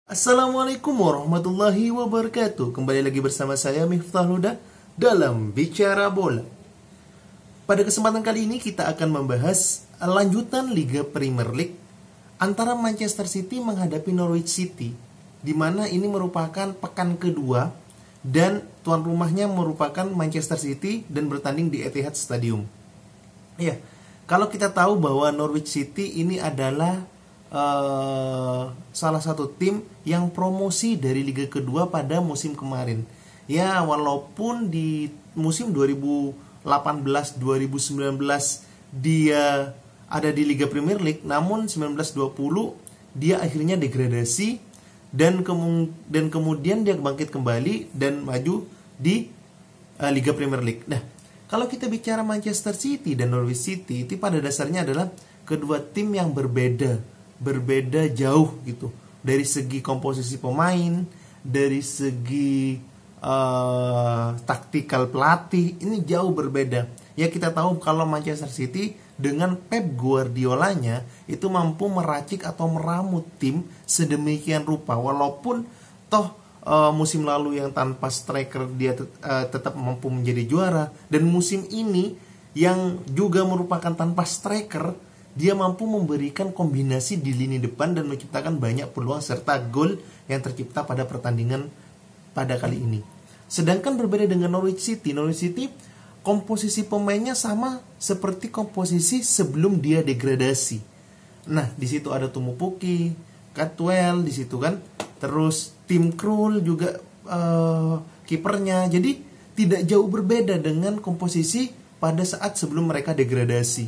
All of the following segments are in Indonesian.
Assalamualaikum warahmatullahi wabarakatuh. Kembali lagi bersama saya Miftah Huda dalam Bicara Bola. Pada kesempatan kali ini kita akan membahas lanjutan Liga Premier League antara Manchester City menghadapi Norwich City, di mana ini merupakan pekan kedua dan tuan rumahnya merupakan Manchester City dan bertanding di Etihad Stadium. Ya, kalau kita tahu bahwa Norwich City ini adalah salah satu tim yang promosi dari Liga kedua pada musim kemarin. Ya, walaupun di musim 2018-2019 dia ada di Liga Premier League, namun 19-20 dia akhirnya degradasi dan kemudian dia bangkit kembali dan maju di Liga Premier League. Nah, kalau kita bicara Manchester City dan Norwich City, itu pada dasarnya adalah kedua tim yang berbeda jauh gitu, dari segi komposisi pemain, dari segi taktikal pelatih, ini jauh berbeda. Ya, kita tahu kalau Manchester City dengan Pep Guardiolanya itu mampu meracik atau meramu tim sedemikian rupa, walaupun toh musim lalu yang tanpa striker dia tetap mampu menjadi juara, dan musim ini yang juga merupakan tanpa striker dia mampu memberikan kombinasi di lini depan dan menciptakan banyak peluang serta gol yang tercipta pada pertandingan pada kali ini. Sedangkan berbeda dengan Norwich City komposisi pemainnya sama seperti komposisi sebelum dia degradasi. Nah, di situ ada Teemu Pukki, Cantwell di situ kan, terus Tim Krul juga kipernya. Jadi tidak jauh berbeda dengan komposisi pada saat sebelum mereka degradasi.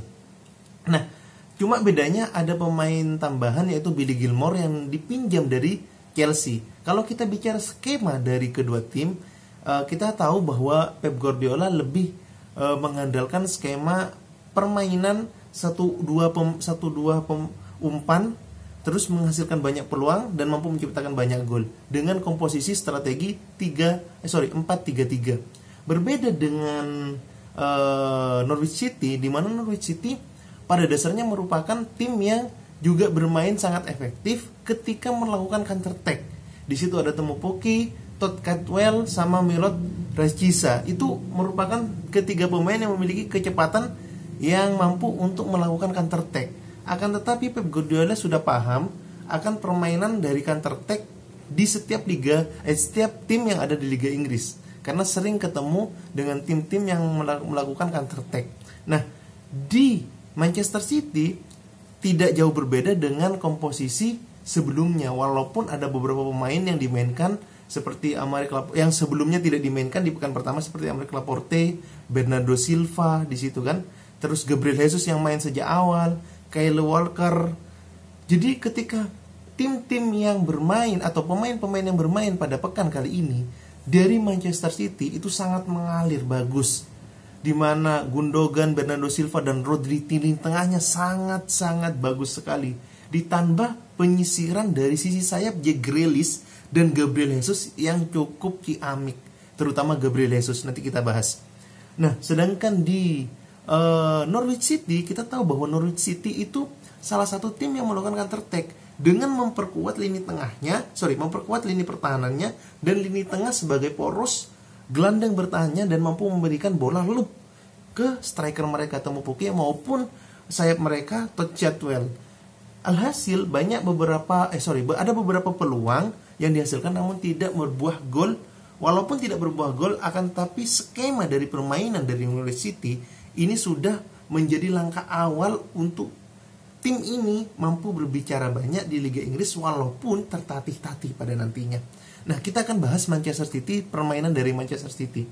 Nah, cuma bedanya ada pemain tambahan yaitu Billy Gilmour yang dipinjam dari Chelsea. Kalau kita bicara skema dari kedua tim, kita tahu bahwa Pep Guardiola lebih mengandalkan skema permainan 1-2 umpan, terus menghasilkan banyak peluang dan mampu menciptakan banyak gol dengan komposisi strategi 4-3-3. Berbeda dengan Norwich City, di mana Norwich City pada dasarnya merupakan tim yang juga bermain sangat efektif ketika melakukan counter attack. Di situ ada Teemu Pukki, Todd Cantwell, sama Milot Rashica. Itu merupakan ketiga pemain yang memiliki kecepatan yang mampu untuk melakukan counter attack. Akan tetapi Pep Guardiola sudah paham akan permainan dari counter attack di setiap setiap tim yang ada di Liga Inggris, karena sering ketemu dengan tim-tim yang melakukan counter attack. Nah, di Manchester City tidak jauh berbeda dengan komposisi sebelumnya, walaupun ada beberapa pemain yang dimainkan seperti Aymeric Laporte, yang sebelumnya tidak dimainkan di pekan pertama, seperti Aymeric Laporte, Bernardo Silva di situ kan, terus Gabriel Jesus yang main sejak awal, Kyle Walker. Jadi ketika tim-tim yang bermain atau pemain-pemain yang bermain pada pekan kali ini dari Manchester City itu sangat mengalir bagus, di mana Gundogan, Bernardo Silva, dan Rodri di lini tengahnya sangat-sangat bagus sekali. Ditambah penyisiran dari sisi sayap Jack Grealish dan Gabriel Jesus yang cukup ciamik, terutama Gabriel Jesus, nanti kita bahas. Nah, sedangkan di Norwich City, kita tahu bahwa Norwich City itu salah satu tim yang melakukan counter attack dengan memperkuat lini pertahanannya dan lini tengah sebagai poros gelandang bertahannya, dan mampu memberikan bola loop ke striker mereka Teemu Pukki maupun sayap mereka Todd Cantwell. Alhasil ada beberapa peluang yang dihasilkan namun tidak berbuah gol. Walaupun tidak berbuah gol, akan tapi skema dari permainan dari Norwich City ini sudah menjadi langkah awal untuk tim ini mampu berbicara banyak di Liga Inggris walaupun tertatih-tatih pada nantinya. Nah, kita akan bahas Manchester City, permainan dari Manchester City.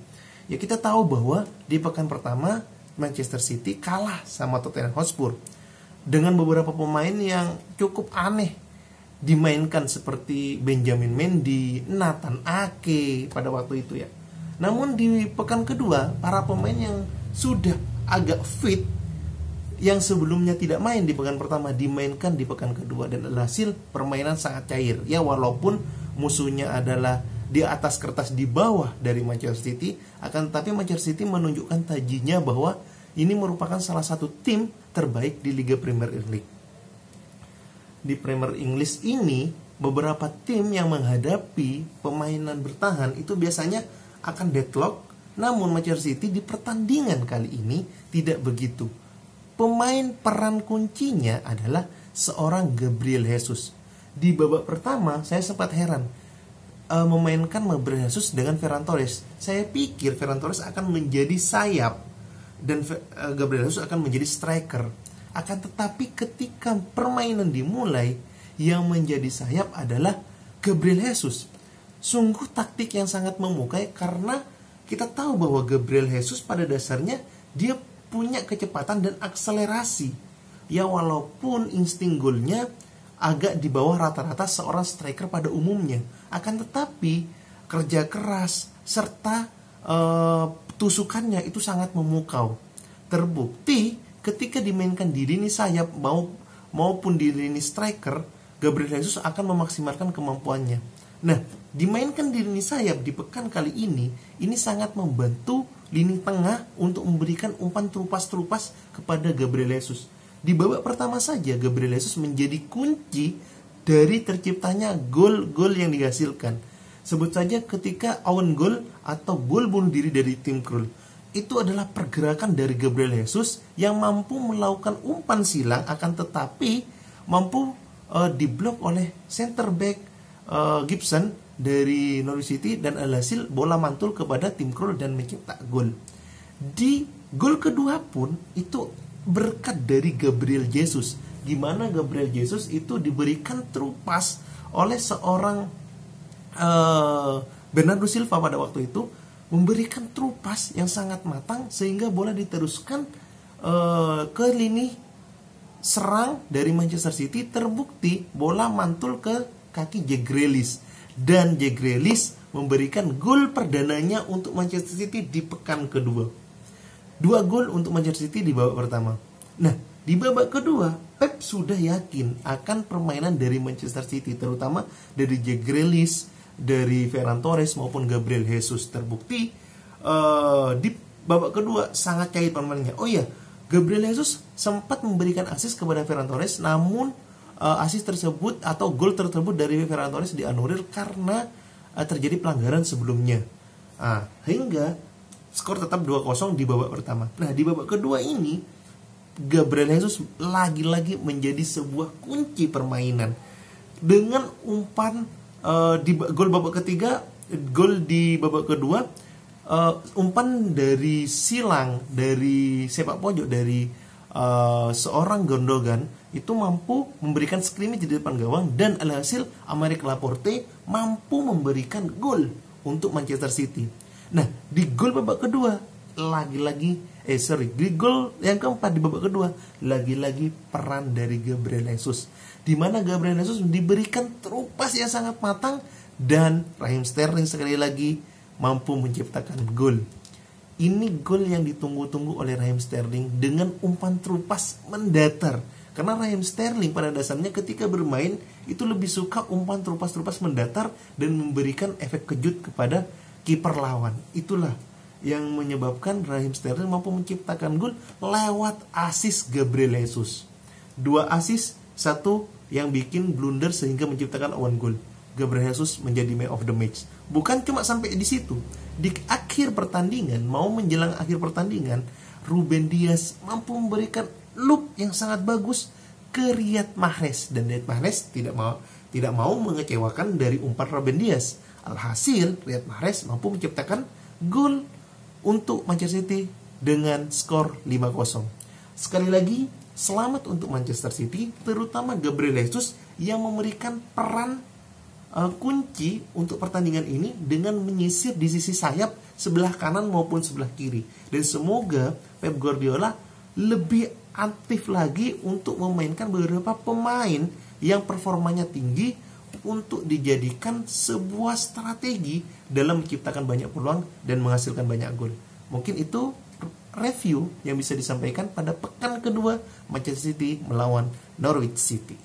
Ya, kita tahu bahwa di pekan pertama Manchester City kalah sama Tottenham Hotspur dengan beberapa pemain yang cukup aneh dimainkan, seperti Benjamin Mendy, Nathan Ake pada waktu itu ya. Namun di pekan kedua, para pemain yang sudah agak fit, yang sebelumnya tidak main di pekan pertama, dimainkan di pekan kedua, dan hasil permainan sangat cair. Ya, walaupun musuhnya adalah di atas kertas di bawah dari Manchester City, akan tetapi Manchester City menunjukkan tajinya bahwa ini merupakan salah satu tim terbaik di Liga Premier League. Di Premier English ini beberapa tim yang menghadapi permainan bertahan itu biasanya akan deadlock. Namun Manchester City di pertandingan kali ini tidak begitu. Pemain peran kuncinya adalah seorang Gabriel Jesus. Di babak pertama saya sempat heran memainkan Gabriel Jesus dengan Ferran Torres. Saya pikir Ferran Torres akan menjadi sayap dan Gabriel Jesus akan menjadi striker. Akan tetapi ketika permainan dimulai, yang menjadi sayap adalah Gabriel Jesus. Sungguh taktik yang sangat memukai, karena kita tahu bahwa Gabriel Jesus pada dasarnya dia punya kecepatan dan akselerasi. Ya, walaupun insting golnya agak di bawah rata-rata seorang striker pada umumnya, akan tetapi kerja keras serta tusukannya itu sangat memukau. Terbukti ketika dimainkan di lini sayap maupun di lini striker, Gabriel Jesus akan memaksimalkan kemampuannya. Nah, dimainkan di lini sayap di pekan kali ini sangat membantu lini tengah untuk memberikan umpan terupas-terupas kepada Gabriel Jesus. Di babak pertama saja Gabriel Jesus menjadi kunci dari terciptanya gol-gol yang dihasilkan. Sebut saja ketika own goal atau gol bunuh diri dari tim Krul. Itu adalah pergerakan dari Gabriel Jesus yang mampu melakukan umpan silang, akan tetapi mampu diblok oleh center back Gibson dari Norwich City, dan alhasil bola mantul kepada tim Krul dan mencetak gol. Di gol kedua pun itu berkat dari Gabriel Jesus, di mana Gabriel Jesus itu diberikan terupas oleh seorang Bernardo Silva pada waktu itu, memberikan terupas yang sangat matang sehingga bola diteruskan ke lini serang dari Manchester City. Terbukti bola mantul ke kaki Jack Grealish, dan Jack Grealish memberikan gol perdananya untuk Manchester City di pekan kedua. 2 gol untuk Manchester City di babak pertama. Nah, di babak kedua Pep sudah yakin akan permainan dari Manchester City, terutama dari Jack Grealish, dari Ferran Torres maupun Gabriel Jesus. Terbukti di babak kedua sangat cair permainannya. Oh iya, Gabriel Jesus sempat memberikan asis kepada Ferran Torres, namun asis tersebut atau gol tersebut dari Ferran Torres dianulir karena terjadi pelanggaran sebelumnya. Hingga skor tetap 2-0 di babak pertama. Nah, di babak kedua ini Gabriel Jesus lagi-lagi menjadi sebuah kunci permainan dengan umpan di gol babak ketiga, gol di babak kedua, umpan dari silang dari sepak pojok dari seorang Gundogan itu mampu memberikan scrimmage di depan gawang, dan alhasil Aymeric Laporte mampu memberikan gol untuk Manchester City. Nah, di gol babak kedua di gol yang keempat di babak kedua lagi-lagi peran dari Gabriel Jesus, di mana Gabriel Jesus diberikan terupas yang sangat matang, dan Raheem Sterling sekali lagi mampu menciptakan gol. Ini gol yang ditunggu-tunggu oleh Raheem Sterling dengan umpan terupas mendatar. Karena Raheem Sterling pada dasarnya ketika bermain itu lebih suka umpan terupas-terupas mendatar dan memberikan efek kejut kepada kiper lawan. Itulah yang menyebabkan Raheem Sterling mampu menciptakan gol lewat asis Gabriel Jesus. 2 asis, 1 yang bikin blunder sehingga menciptakan own goal. Gabriel Jesus menjadi man of the match. Bukan cuma sampai di situ. Di akhir pertandingan, mau menjelang akhir pertandingan, Ruben Dias mampu memberikan loop yang sangat bagus ke Riyad Mahrez, dan Riyad Mahrez tidak mau mengecewakan dari umpan Ruben Dias. Alhasil Riyad Mahrez mampu menciptakan gol untuk Manchester City dengan skor 5-0. Sekali lagi, selamat untuk Manchester City, terutama Gabriel Jesus yang memberikan peran kunci untuk pertandingan ini dengan menyisir di sisi sayap sebelah kanan maupun sebelah kiri. Dan semoga Pep Guardiola lebih aktif lagi untuk memainkan beberapa pemain yang performanya tinggi untuk dijadikan sebuah strategi dalam menciptakan banyak peluang dan menghasilkan banyak gol. Mungkin itu review yang bisa disampaikan pada pekan kedua Manchester City melawan Norwich City.